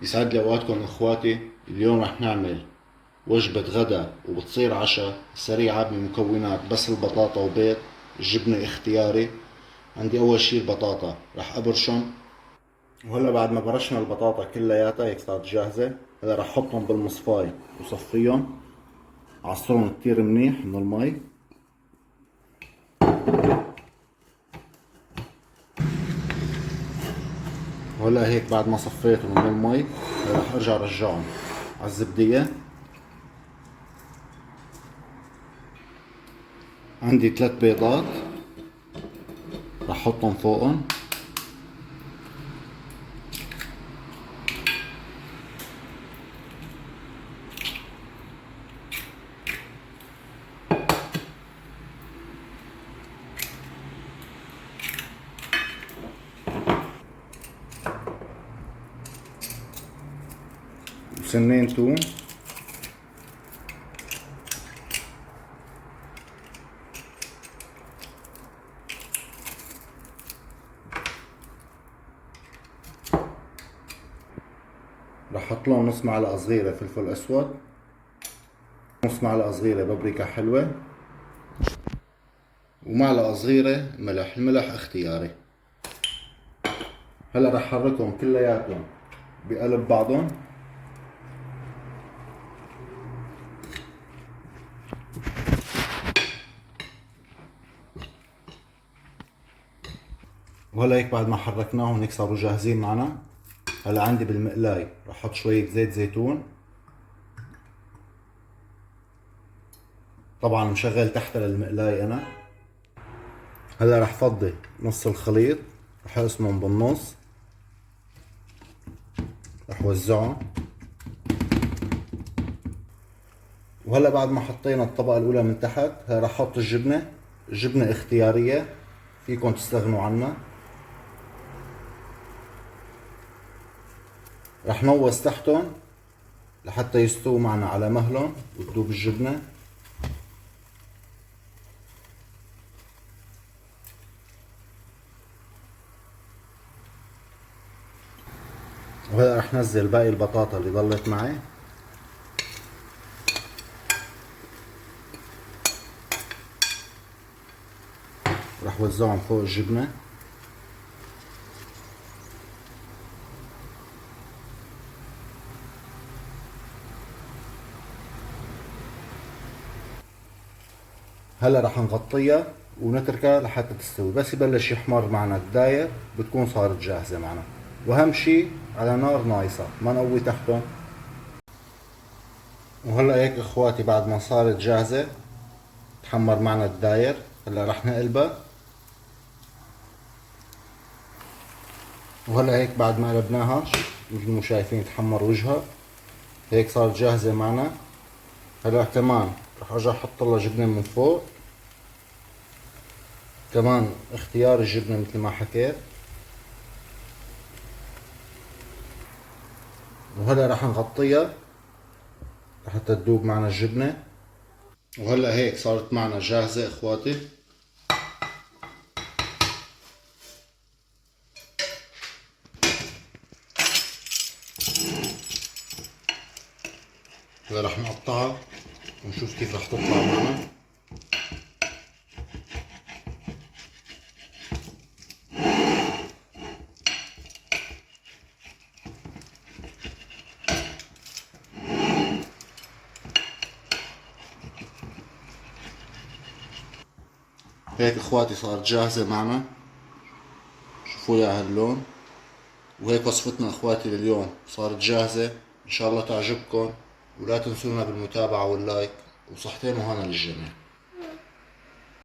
يسعد لي اوقاتكم اخواتي. اليوم رح نعمل وجبة غدا وبتصير عشاء سريعة بمكونات بس البطاطا وبيض. الجبنة اختياري. عندي اول شي البطاطا رح ابرشهم، وهلا بعد ما برشنا البطاطا كلياتها هيك صارت جاهزة. هلا رح احطهم بالمصفاية وصفيهم، عصرهم كتير منيح من المي. وهلا هيك بعد ما صفيتهم من المي رح ارجع رجعهم على الزبدية. عندي 3 بيضات رح احطهم فوقهم. وسنين توم. رح احط لهم نص معلقة صغيرة فلفل اسود، نص معلقة صغيرة بابريكا حلوة، ومعلقة صغيرة ملح. الملح اختياري. هلا رح حركهم كلياتهم بقلب بعضهم. وهلا هيك بعد ما حركناهم هيك صاروا جاهزين معنا. هلا عندي بالمقلاي رح احط شوية زيت زيتون، طبعا مشغل تحت للمقلاي انا. هلا رح فضي نص الخليط، رح اقسمهم بالنص، رح وزعهم. وهلا بعد ما حطينا الطبقة الأولى من تحت هلا رح احط الجبنة. الجبنة اختيارية، فيكم تستغنوا عنها. رح نوز تحتهم لحتى يستووا معنا على مهلهم وتذوب الجبنة. وهلا رح نزل باقي البطاطا اللي ضلت معي. رح وزعهم فوق الجبنة. هلا رح نغطيها ونتركها لحتى تستوي. بس يبلش يحمر معنا الداير بتكون صارت جاهزة معنا. واهم شي على نار نايصة، ما نقوي تحتهم. وهلا هيك اخواتي بعد ما صارت جاهزة تحمر معنا الداير. هلا رح نقلبها. وهلا هيك بعد ما قلبناها مثل ما شايفين تحمر وجهها، هيك صارت جاهزة معنا. هلا كمان رح ارجع احط لها جبنة من فوق، كمان اختيار الجبنة مثل ما حكيت. وهلا رح نغطيها لحتى تذوب معنا الجبنة. وهلا هيك صارت معنا جاهزة اخواتي. هلا رح نقطعها ونشوف كيف رح تطلع معنا. هيك اخواتي صارت جاهزة معنا، شوفوا يا هاللون. وهيك وصفتنا اخواتي لليوم صارت جاهزة. ان شاء الله تعجبكم، ولا تنسونا بالمتابعة واللايك، وصحتين وهنا للجميع.